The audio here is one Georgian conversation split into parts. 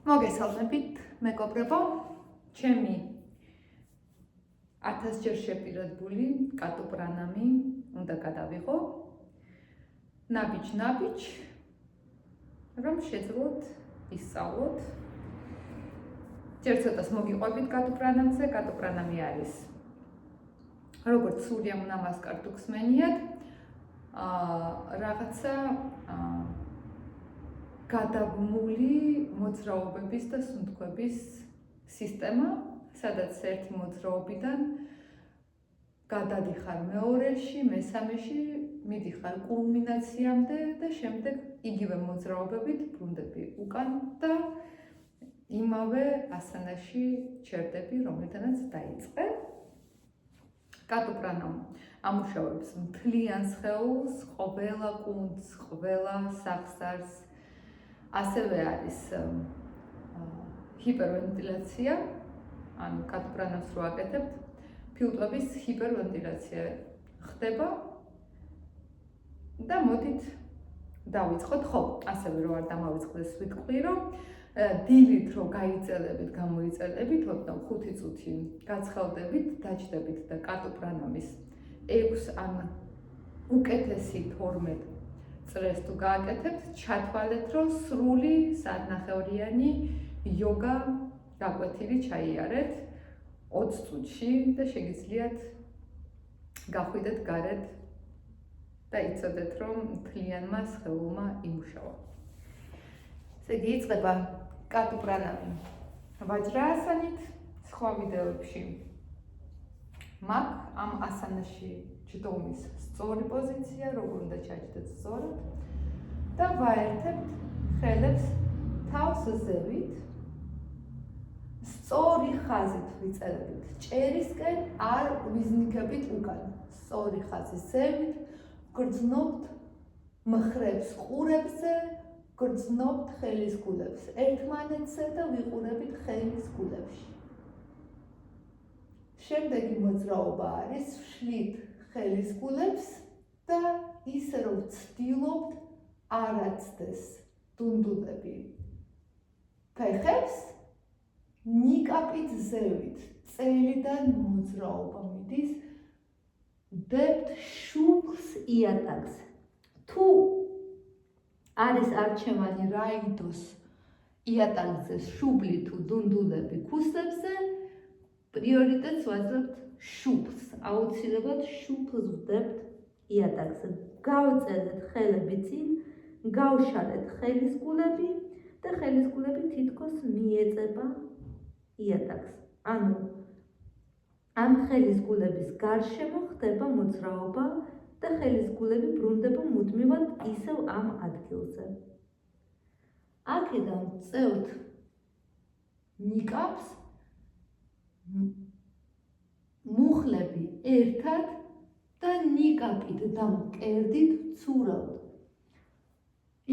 მოგესალმებით, მეგობრებო, ჩემი 1000 ჯერ შეპირებული კატუპრანამი უნდა გადავიღო. ნაბიჯ, რომ შეძლოთ ისწავლოთ. ჯერ ცოტას მოგიყვებით კატუპრანამზე. კატუპრანამი არის როგორც სურიამ ნამასკარ თუ გსმენიათ, რაღაცა გადაბმული მოძრაობების და სუნთქვების სისტემა, სადაც ერთი მოძრაობიდან გადადიხარ მეორეში, მესამეში, მიდიხარ კულმინაციამდე და შემდეგ იგივე მოძრაობებით ბრუნდები უკან და იმავე ასანაში ჩერდები, რომლიდანაც დაიწყე. კატუპრანამ ამუშავებს მთლიან სხეულს, ყველა კუნთს, ყველა სახსარს. ასევე არის ჰიპერვენტილაცია, ანუ კატუპრანამს რო აკეთებთ, ფილტვების ჰიპერვენტილაცია ხდება და მოდით დავიწყოთ. ხო, ასევე რო არ დამავიწყდეს, ვიტყვი, რომ დილით რო გაიწელებით, გამოიწელებით, ოდნავ 5 წუთი გაცხელდებით, დაჯდებით და კატუპრანამის 6 ან უკეთესი 12 წრეს თუ გააკეთებთ, ჩათვალეთ, რომ სრული საათნახევრიანი იოგა გაკვეთილი ჩაიარეთ 20 წუთში და შეგიძლიათ გახვიდეთ გარეთ და იცოდეთ, რომ მთლიანმა სხეულმა იმუშავა. ესე იგი, იწყება კატუპრანამი ვაჯრაასანით. სხვა ვიდეოებში მაქვს ამ ასანაში ჯდომის სწორი პოზიცია, როგორ უნდა ჩაჯდეთ სწორად და ვაერთებთ ხელებს თავს ზევით, სწორი ხაზით ვიწერებით ჭერისკენ, არ ვიზნიქებით უკან. სწორი ხაზის ზევით გრძნობთ მხრებს ყურებზე, გრძნობთ ხელის გულებს ერთმანეთზე და ვიყურებით ხელის გულებში. შემდეგი მოძრაობა არის ვშლით ხელის გულებს და ისე რომ ვცდილობთ არ აცდეს დუნდულები ფეხებს, ნიკაპით ზევით წელიდან მოძრაობა მიდის, დებთ შუბლს იატაკზე. თუ არის არჩევანი რაიდოს იატაკზე შუბლი თუ დუნდულები ქუსლებზე, პრიორიტეტს ვაძლევთ შუბლს. აუცილებლად შუბლს ვდებთ იატაკზე. გავწერეთ ხელები წინ, გავშალეთ ხელის გულები და ხელის გულები თითქოს მიეწება იატაკს. ანუ ამ ხელის გულების გარშემო ხდება მოძრაობა და ხელის გულები ბრუნდება მუდმივად ისევ ამ ადგილზე. აქედან წევთ ნიკაპს, მუხლები ერთად და ნიკაპით და მკერდით ვცურავთ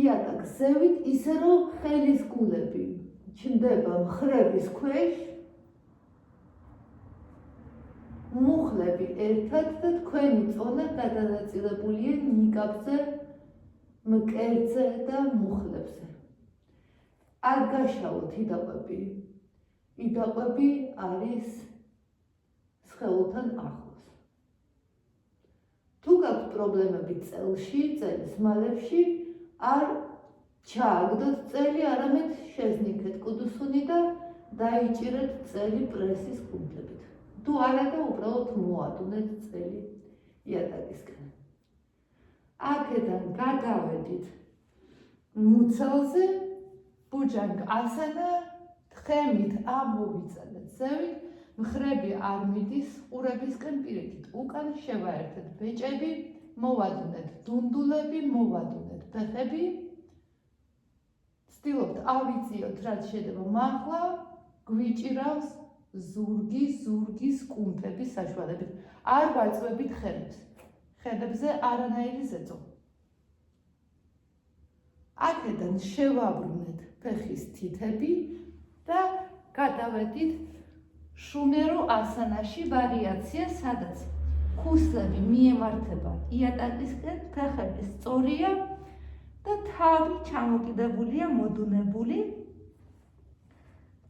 იატაკს ზევით, ისე რომ ხელის გულები ჩნდება მხრების ქვეშ, მუხლები ერთად და თქვენი წონა გადანაწილებულია ნიკაპზე, მკერდზე და მუხლებზე. არ გაშალოთ იდაყვები. იდაყვები არის სხეულთან ახლოს. თუ გაქვთ პრობლემები წელში, წელის მალებში, არ ჩააგდოთ წელი, არამედ შეზნიქეთ კუდუსუნი და დაიჭირეთ წელი პრესის კუნთებით. თუ არა და უბრალოდ მოადუნეთ წელი იატაკისკენ. აქედან გადავედით მუცელზე, ბუჯანგ ასანა, თხემით ამოვიწელეთ ზევით, მხრები არ მიდის ყურებისკენ, პირიქით უკან შევაერთეთ ბეჭები, მოვადუნეთ დუნდულები, მოვადუნეთ ფეხები. ვცდილობთ ავიწიოთ, რაც შეიძლება მაღლა, გვიჭირავს ზურგის კუნთების საშუალებით. არ ვაწვევით ხელებს. ხელებზე არანაირი ზეწო. აქედან შევაბრუნეთ ფეხის თითები და გადავედით შუმერო ასანაში ვარიაცია, სადაც ქუსლები მიემართება იატაკისკენ, ფეხები სწორია და თავი ჩამოკიდებულია მოდუნებული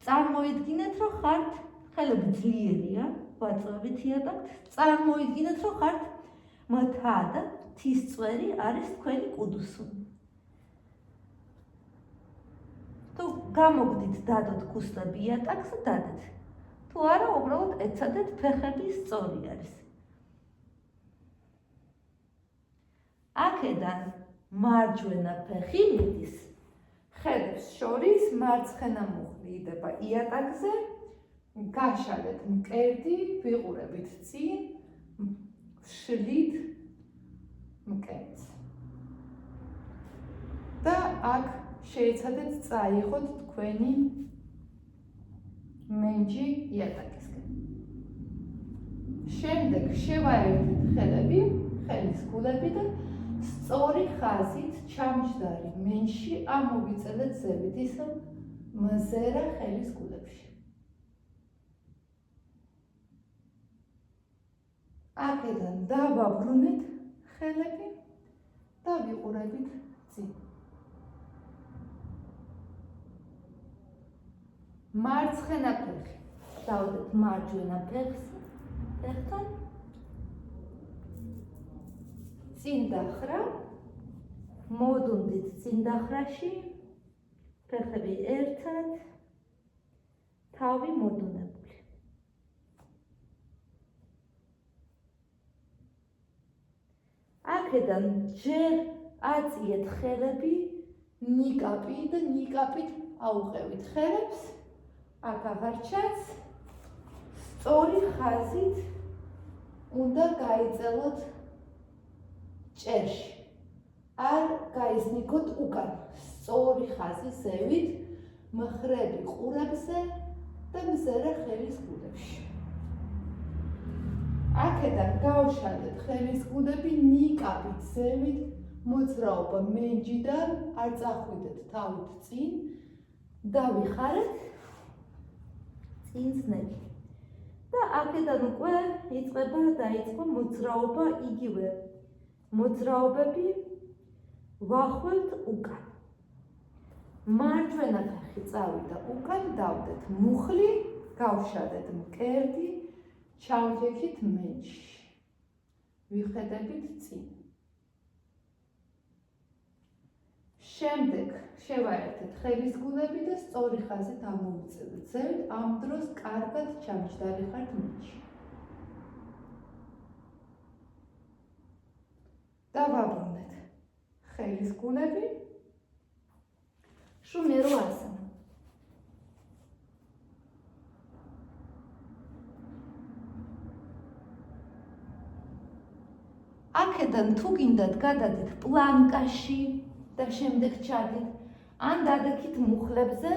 წარმოიდგინეთ, რომ ხართ ხელები ძლიერია, ვაწვევით იატაკთ, წარმოიდგინეთ, რომ ხართ მთა და მთის წვერი არის თქვენი კუდუსუნი. თუ გამოგდით დადოთ ქუსლები იატაკს, დადეთ. თუ არა, უბრალოდ ეცადეთ ფეხები სწორი არის. აქედან მარჯვენა ფეხი მიდის ხელებს შორის, მარცხენა მუხლი იდება იატაკზე, გაშალეთ მკერდი, ვიყურებით წინ, შლით მკერდს. და აქ შეეცადეთ წაიღოთ თქვენი მენჯი იატაკისკენ. შემდეგ შევაერთეთ ხელები, ხელის გულები და სწორი ხაზით ჩამჯდარი მენჯში ამოვიწელეთ ზევით ისე მზერა ხელის გულებში. აქედან დავაბრუნეთ ხელები და ვიყურებით წინ. მარცხენა ფეხი დავდეთ მარჯვენა ფეხთან, წინ დახრა, მოდუნდით წინ დახრაში, ფეხები ერთად, თავი მოდუნებული. აქედან ჯერ აწიეთ ხელები ნიკაპი და ნიკაპით აუყევით ხელებს. აქ აღარ ჩანს, სწორი ხაზით უნდა გაიწელოთ ჭერში. არ გაიზნიქოთ უკან, სწორი ხაზი ზევით, მხრები ყურებზე და მზერა ხელის გულებში. აქედან გავშალეთ ხელის გულები ნიკაპით ზევით, მოძრაობა მენჯიდან, არ წახვიდეთ თავით წინ, დავიხარეთ წინსნები. და აქედან უკვე იწყება დაიწყო მოძრაობა იგივე. მოძრაობები ვახვევთ უკან. მარჯვენა ფეხი წავიდა უკან, დავდეთ მუხლი, გავშალეთ მკერდი, ჩავჯექით მენჯში. ვიხედებით წინ. შემდეგ შევაერთეთ ხელის გულები და სწორი ხაზით ამოვიწელეთ ზევით, ამ დროს კარგად ჩამჯდარი ხართ მენჯში. დავაბრუნეთ ხელის გულები, შუმერო ასანა. აქედან თუ გინდათ გადადეთ პლანკაში და შემდეგ ჩადით, ან დადექით მუხლებზე,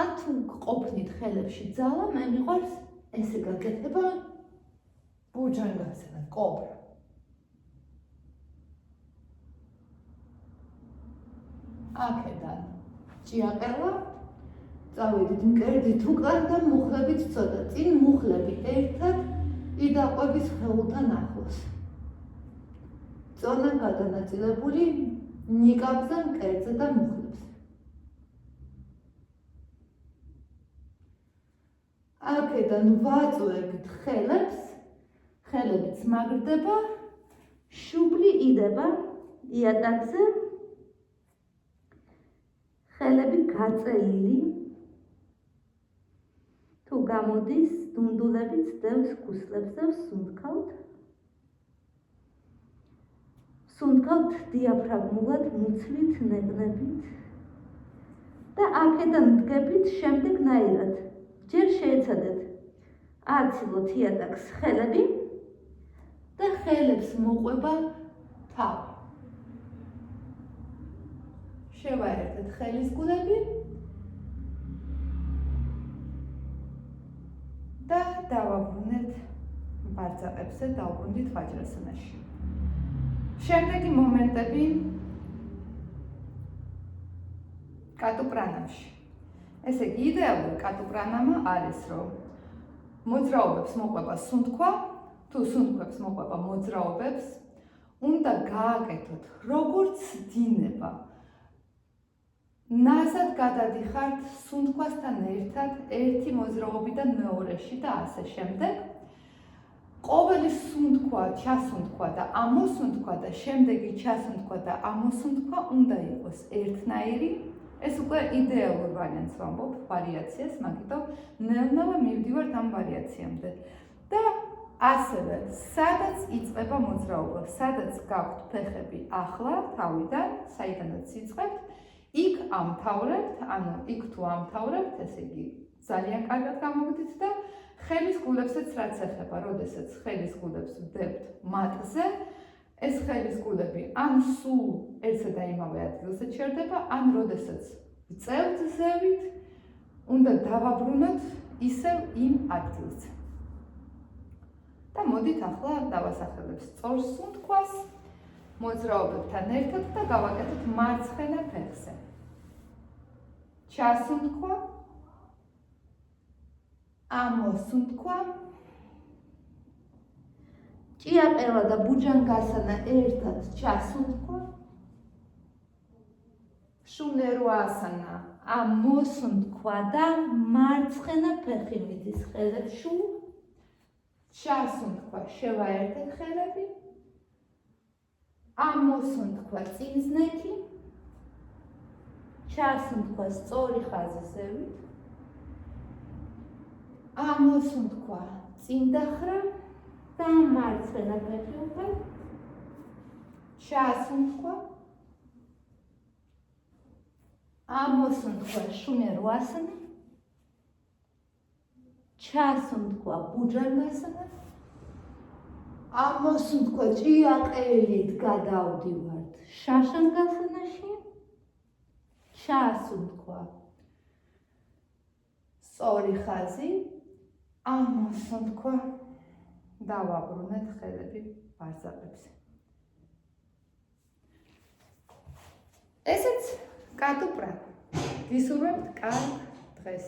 ან თუ ყოფნით ხელებში ძალა, მე მიყვარს ესე გაკეთება ბუჯანგასა, კობრა. აქედან ჭიაყელა, წავედით მკერდით უკან და მუხლებით ცოტა წინ, მუხლები ერთად იდაყვების ხეულთან ახლოს. წონა გადანაწილებული ნიკაპზე, მკერდზე და მუხლებზე. აქედან ვაწვევით ხელებს, ხელებიც მაგრდება, შუბლი იდება იატაკზე, ხელები გაწელილი, თუ გამოდის დუნდულები წდევს ქუსლებზე, სუნთქავთ დიაფრაგმულად მუცლით ნებნებით და აქედან დგებით შემდეგნაირად. ჯერ შეეცადეთ აცილოთ იატაკს ხელები და ხელებს მოყვება თავი. შევაერთეთ ხელის გულები და დავაბრუნეთ ბარწაყებზე, დავბრუნდით ვაჯრასანაში. შემდეგი მომენტები კატუპრანამში. ესე იგი, იდეალური კატუპრანამა არის, რომ მოძრაობებს მოყვება სუნთქვა, თუ სუნთქვებს მოყვება მოძრაობებს, უნდა გააკეთოთ როგორც დინება ნაზად გადადიხართ სუნთქვასთან ერთად ერთი მოძრაობიდან მეორეში და ასე შემდეგ. ყოველი სუნთქვა, ჩასუნთქვა და ამოსუნთქვა და შემდეგი ჩასუნთქვა და ამოსუნთქვა უნდა იყოს ერთნაირი. ეს უკვე იდეალურ ვარიანტს ვამბობ, ვარიაციას, მაგიტომ ნელ-ნელა მივდივართ ამ ვარიაციამდე. და ასევე, სადაც იწყება მოძრაობა, სადაც გაქვთ ფეხები ახლა თავიდან, საიდანაც იწყებთ, იქ ამთავრებთ, ანუ იქ თუ ამთავრებთ, ესე იგი ძალიან კარგად გამოვიდით და ხელის გულებსაც რაც ეხება, როდესაც ხელის გულებს ვდებთ მატზე, ეს ხელის გულები ან სულ ერთსა და იმავე ადგილზე ჩერდება, ან როდესაც ვწევთ ზევით, უნდა დავაბრუნოთ ისევ იმ ადგილზე. და მოდით ახლა დავასახელებ სწორ სუნთქვას მოძრაობებთან ერთად და გავაკეთოთ მარცხენა ფეხზე. ჩასუნთქვა, ამოსუნთქვა, ჭიაყელა და ბუჯანგასანა ერთად ჩასუნთქვა, შუნერვაასანა ამოსუნთქვა და მარცხენა ფეხი მიდის ხელებში. ჩასუნთქვა, შევაერთეთ ხელები, ამოსუნთქვა წინზნექი, ჩასუნთქვა სწორი ხაზი ზევით, ამოსუნთქვა წინ დახრა და მარცხენა ფეხი უკვე, ჩასუნთქვა, ამოსუნთქვა შუნერვაასანა, ჩასუნთქვა ბუჯანგასანა, ამოსუნთქვა ჭიაყელით გადავდივართ შაშანგასანაში, ჩასუნთქვა სწორი ხაზი, ამოსუნთქვა, დავაბრუნეთ ხელები ბარზაპებზე. ესეც კატო პრაკ. გისურვებთ კარგ დღეს.